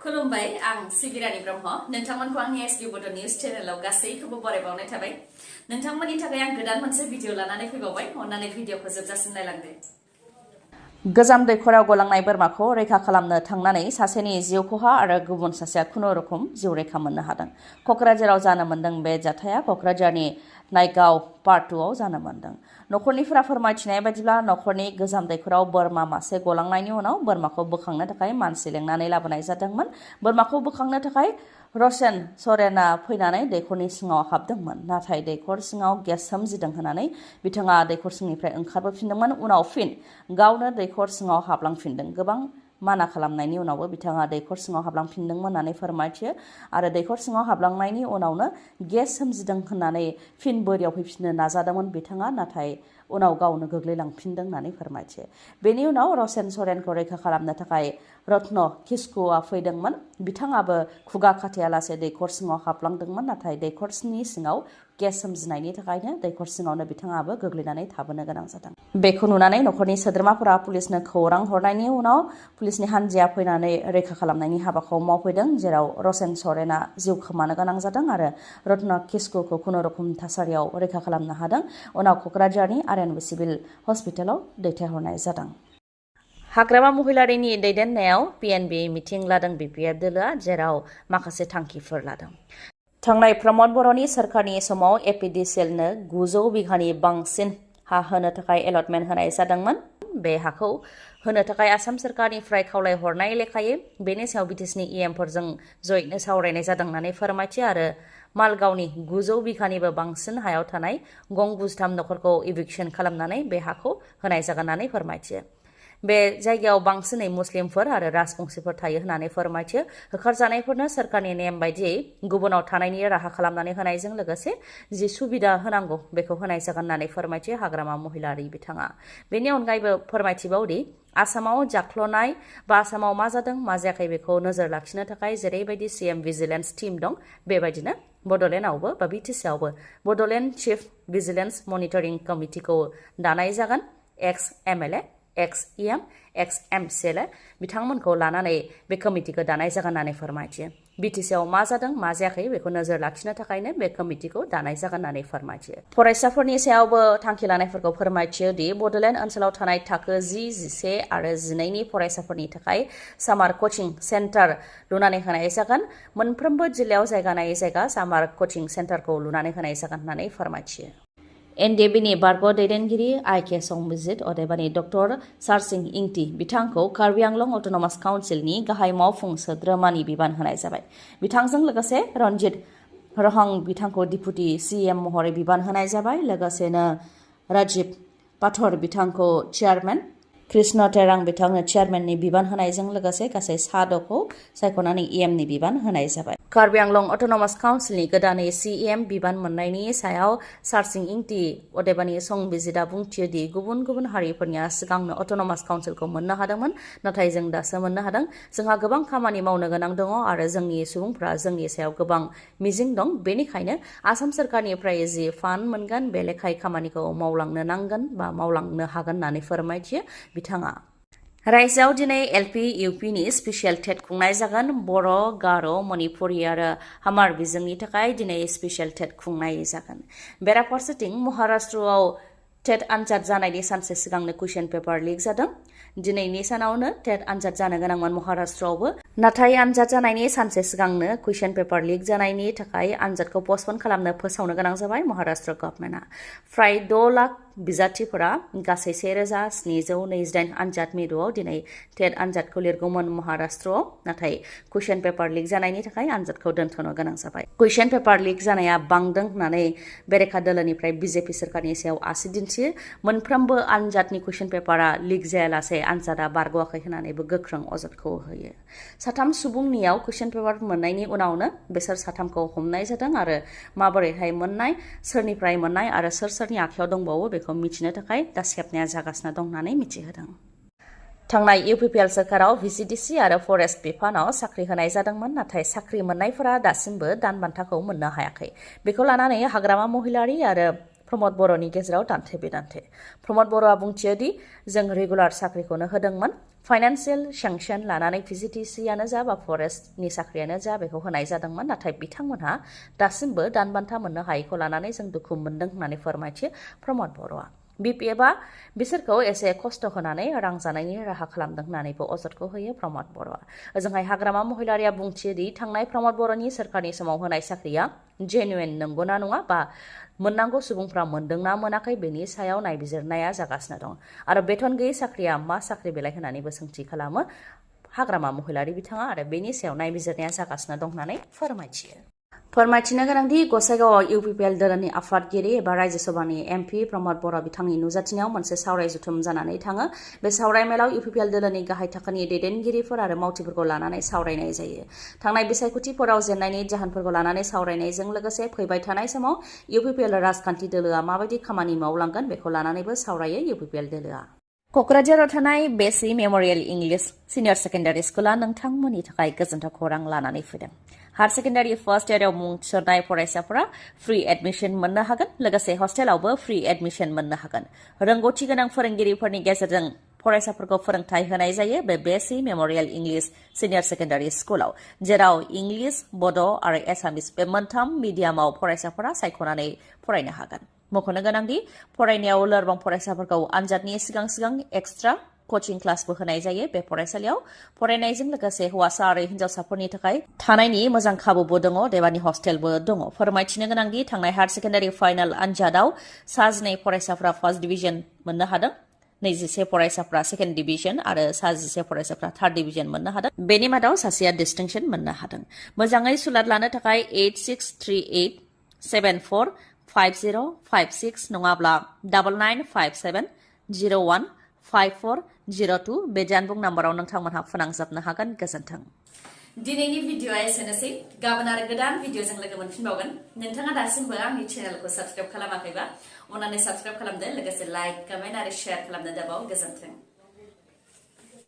खुलुमबाय आं सिबिरानि ब्रह्म नोंथांमोनखौ आंनि एसबि बड' निउज चेनेलाव गासैखौबो बरायबावनाय थाबाय नोंथांमोननि थाखाय आं गोदान मोनसे भिडिअ लानानै फैबावबाय अन्नानै भिडिअखौ जोबजासिम नायलांदो गोजाम दैखराव गलांनाय बोरमाखौ रैखा खालामनो थांनानै सासेनि जिउ खहा आरो गुबुन सासेया खुनुरुखुम जिउ रैखा मोननो हादों क'क्राझाराव जानो मोनदों बे जाथाया क'क्राझारनि नायगाव पार्ट 2 आव जानो मोनदों नखरनिफोरा फोरमायथिनाय बायदिब्ला नखरनि गोजाम दैखराव बोरमा मासे गलांनायनि उनाव बोरमाखौ बोखांनो थाखाय मानसि लेंनानै लाबोनाय जादोंमोन बोरमाखौ बोखांनो थाखाय रसेन सरेना फैनानै दैखरनि सिङाव हाबदोंमोन नाथाय दैखर सिङाव गेस सोमजिदों होननानै बिथाङा दैखर सिंनिफ्राय ओंखारबोफिनदोंमोन उनाव फिन गावनो दैखर सिङाव हाबलांफिनदों गोबां माना खालामनायनि उनावबो बिथाङा दैखर सिङाव हाबलांफिनदोंमोन होननानै फोरमायथियो आरो दैखर सिङाव हाबलांनायनि उनावनो गेस सोमजिदों होननानै फिन बोरियाव फैफिननो नाजादोंमोन बिथाङा नाथाय उनाव गावनो गोग्लैलांफिनदों होननानै फोरमायथियो बेनि उनाव रसेन सरेनखौ रैखा खालामनो थाखाय रत्न किस्कुआ फैदोंमोन बिथाङाबो खुगा खाथेयालासे दैखर सिङाव हाबलांदोंमोन नाथाय दैखरनि सिङाव गेस सोमजिनायनि थाखायनो दैखर सिङावनो बिथाङाबो गोग्लैनानै थाबोनो गोनां जादों बेखौ नुनानै नखरनि सोद्रोमाफोरा पुलिसनो खौरां हरनायनि उनाव पुलिसनि हान्जाया फैनानै रैखा खालामनायनि हाबाखौ मावफैदों जेराव रसेन सरेना जिउ खोमानो गोनां जादों आरो रत्न किस्कुखौ खुनुरुखुम थासारियाव रैखा खालामनो हादों उनाव क'क्राझारनि आरएनबि सिभिल हस्पिटालाव दैथायहरनाय जादों हाग्रामा महिलारिनि दैदेननायाव पिएनबि मिटिं लादों बिपिएफ दोलोआ जेराव माखासे थांखिफोर लादों थांनाय प्रमद बर'नि सोरखारनि समाव एपिडिसिएलनो 900 बिघानि बांसिन हा होनो थाखाय एलटमेन्ट होनाय जादोंमोन बे हाखौ होनो थाखाय आसाम सोरखारनिफ्राय खावलायहरनाय लेखायै बेनि सायाव बिटिसिनि इएमफोरजों जयैनो सावरायनाय जादों होननानै फोरमायथियो आरो मालगावनि 900 बिघानिबो बांसिन हायाव थानाय गं 93 नखरखौ इभिक्सन खालामनानै बे हाखौ होनाय जागोन होननानै फोरमायथियो बे जायगायाव बांसिनै मुस्लिमफोर आरो राजबंशिफोर थायो होननानै फोरमायथियो होखारजानायफोरनो सोरखारनि नेम बायदियै गुबुनाव थानायनि राहा खालामनानै होनायजों लोगोसे जि सुबिदा होनांगौ बेखौ होनाय जागोन होननानै फोरमायथियो हाग्रामा महिलारि बिथाङा बेनि अनगायैबो फोरमायथिबावदि आसामाव जाख्ल'नाय बा आसामाव मा जादों मा जायाखै बेखौ नोजोर लाखिनो थाखाय जेरैबायदि सीएम भिजिलेन्स टीम दं बेबायदिनो बड'लेण्डआवबो बा बिटिसिआवबो बड'लेण्ड चिफ भिजिलेन्स मनिटरिं कमिटिखौ दानाय जागोन एक्स एमएलए एक्स इएम एक्स एमसिएलए बिथांमोनखौ लानानै बे कमिटिखौ दानाय जागोन होननानै फोरमायथियो बिटिसिआव मा जादों मा जायाखै बेखौ नोजोर लाखिनो थाखायनो बे कमिटिखौ दानाय जागोन होननानै फोरमायथियो फरायसाफोरनि सायावबो थांखि लानायफोरखौ फोरमायथियो दि बड'लेण्ड ओनसोलाव थानाय थाखो 10, 11 आरो 12नि फरायसाफोरनि थाखाय सामार कचिं सेन्टार लुनानै होनाय जागोन मोनफ्रोमबो जिल्लायाव जायगा नायै जायगा सामार कचिं सेन्टारखौ लुनानै होनाय जागोन होननानै फोरमायथियो एनडिएबिनि बारग' दैदेनगिरि आइके संबिजित अदेबानि डक्टर सारसिं इंटी बिथांखौ कार्बि आंलं अट'नमास काउन्सिलनि गाहाय मावफुं सोद्रोमानि बिबान होनाय जाबाय बिथांजों लोगोसे रनजित रहं बिथांखौ डिपुटि सीएम महरै बिबान होनाय जाबाय लोगोसेनो राजीव पाठर बिथांखौ चेयारमेन कृष्ण तेरां बिथांनो चेयारमेननि बिबान होनायजों लोगोसे गासै 7खौ सायख'नानै इएमनि बिबान होनाय जाबाय कार्बि आंलं अट'नमास काउन्सिलनि गोदानै सीएम बिबान मोननायनि सायाव सारसिं इंटी अदेबानि संबिजितआ बुंथियो दि गुबुन गुबुन हारिफोरनिया सिगांनो अट'नमास काउन्सिलखौ मोननो हादोंमोन नाथाय जों दासो मोननो हादों जोंहा गोबां खामानि मावनो गोनां दङ आरो जोंनि सुबुंफ्रा जोंनि सायाव गोबां मिजिं दं बेनिखायनो आसाम सोरखारनिफ्राय जि फान्ड मोनगोन बे लेखायै खामानिखौ मावलांनो नांगोन बा मावलांनो हागोन होननानै फोरमायथियो बिथाङा रायजोआव दिनै एलपि इउपिनि स्पेसियेल टेट खुंनाय जागोन बर' गार' मणिपुरि आरो हामार बिजोंनि थाखाय दिनै स्पेसियेल टेट खुंनाय जागोन बेराफारसेथिं महाराष्ट्रआव टेट आनजाद जानायनि सानसे सिगांनो कुइसन पेपार लिक जादों दिनैनि सानावनो टेट आनजाद जानो गोनांमोन महाराष्ट्रआवबो नाथाय आनजाद जानायनि सानसे सिगांनो कुइसन पेपार लिक जानायनि थाखाय आनजादखौ पस्टपन खालामनो फोसावनो गोनां जाबाय महाराष्ट्र गभर्नमेन्टआ फ्राय 6 लाख बिजाथिफोरा गासै 1728 आनजाद मिरुआव दिनै टेट आनजादखौ लिरगौमोन महाराष्ट्रआव नाथाय कुइसन पेपार लिक जानायनि थाखाय आनजादखौ दोनथ'नो गोनां जाबाय कुइसन पेपार लिक जानाया बांदों होननानै बेरेखा दोलोनिफ्राय बिजेपि सोरखारनि सायाव आसि दिन्थियो मोनफ्रोमबो आनजादनि कुइसन पेपारा लिक जायालासे आनजादा बारग'वाखै होननानैबो गोख्रों अजदखौ होयो 3 सुबुंनियाव कुइसन पेपार मोननायनि उनावनो बिसोर 3खौ हमनाय जादों आरो माबोरैहाय मोननाय सोरनिफ्राय मोननाय आरो सोरनि आखायाव दंबावो बेखौ मिथिनो थाखाय दा सेबनाया जागासिनो दं होननानै मिथिहोदों थांनाय इउपिपिएल सोरखाराव भिसिडिसि आरो फरेस्ट बिफानाव साख्रि होनाय जादोंमोन नाथाय साख्रि मोननायफोरा दासिमबो दान बान्थाखौ मोननो हायाखै बेखौ लानानै हाग्रामा महिलारि आरो प्रमद बर'नि गेजेराव दान्थे बिदान्थे प्रमद बर'आ बुंथियो दि जों रेगुलार साख्रिखौनो होदोंमोन फाइनान्सियेल सेंक्सन लानानै PGTCआनो जा बा फरेस्टनि साख्रियानो जा बेखौ होनाय जादोंमोन नाथाय बिथांमोनहा दासिमबो दानबान्था मोननो हायैखौ लानानै जों दुखु मोनदों होननानै फोरमायथियो प्रमद बर'आ BPFआ बिसोरखौ एसे खस्थ' होनानै रां जानायनि राहा खालामदों होननानैबो अजदखौ होयो प्रमद बर'आ ओजोंहाय हाग्रामा महिलारिया बुंथियो दि थांनाय प्रमद बर'नि सोरखारनि समाव होनाय साख्रिया जेनुइन नंगौना नङा बा मोननांगौ सुबुंफ्रा मोनदोंना मोनाखै बेनि सायाव नायबिजिरनाया जागासिनो दं आरो बेथन गैयै साख्रिया मा साख्रि बेलाय होननानैबो सोंथि खालामो हाग्रामा महिलारि बिथाङा आरो बेनि सायाव नायबिजिरनाया जागासिनो दं होननानै फोरमायथियो फोरमायथिनो गोनांदि गसाइगावआव UPPL दोलोनि आफादगिरि एबा रायजो सभानि MP प्रमद बर' बिथांनि नुजाथिनायाव मोनसे सावराय जथुम जानानै थाङो बे सावरायमेलाव UPPL दोलोनि गाहाय थाखोनि दैदेनगिरिफोर आरो मावथिफोरखौ लानानै सावरायनाय जायो थांनाय बिसायख'थिफोराव जेननायनि जाहोनफोरखौ लानानै सावरायनायजों लोगोसे फैबाय थानाय समाव UPPL राजखान्थि दोलोआ माबायदि खामानि मावलांगोन बेखौ लानानैबो सावरायो UPPL दोलोआ क'क्राझाराव थानाय बेसि मेम'रियेल इंलिश सिनियर सेकेन्डारि स्कुला नोंथांमोननि थाखाय गोजोनथाव खौरां लानानै फैदों हायर सेकेन्डारि फार्स्ट इयाराव मुं थिसननाय फरायसाफोरा फ्रि एडमिशन मोननो हागोन लोगोसे हस्टेलावबो फ्रि एडमिशन मोननो हागोन रोंगौथि गोनां फोरोंगिरिफोरनि गेजेरजों फरायसाफोरखौ फोरोंथाय होनाय जायो बे बेसि मेम'रियेल इंलिश सिनियर सेकेन्डारि स्कुलाव जेराव इंलिश बड' आरो एसामिस बे मोनथाम मिडियामाव फरायसाफोरा सायख'नानै फरायनो हागोन मख'नो गोनांदि फरायनायाव लोरबां फरायसाफोरखौ आनजादनि सिगां एक्सट्रा कचिं क्लासबो होनाय जायो बे फरायसालियाव फरायनायजों लोगोसे हौवासा आरो हिन्जावसाफोरनि थाखाय थानायनि मोजां खाबुबो दङ देबानि हस्टेलबो दङ फोरमायथिनो गोनांदि थांनाय हायर सेकेन्डारि फाइनाल आनजादाव 12 फरायसाफोरा फार्स्ट डिभिजन मोननो हादों 21 फरायसाफ्रा सेकेन्ड डिभिजन आरो 11 फरायसाफ्रा थार्ड डिभिजन मोननो हादों बेनि मादाव सासेया डिस्टिंक्शन मोननो हादों मोजाङै सुलाद लानो थाखाय 8638745056 नङाब्ला 9957015402 बे जानबुं नाम्बाराव नोंथांमोनहा फोनांजाबनो हागोन गोजोन्थों दिनैनि भिडिअआ एसेनोसै गाबोन आरो गोदान भिडिअजों लोगो मोनफिनबावगोन नोंथाङा दासिमबो आंनि चेनेलखौ साबस्क्राइब खालामाखैबा अन्नानै साबस्क्राइब खालामदो लोगोसे लाइक कमेन्ट आरो शेयार खालामनो दाबाव गोजोन्थों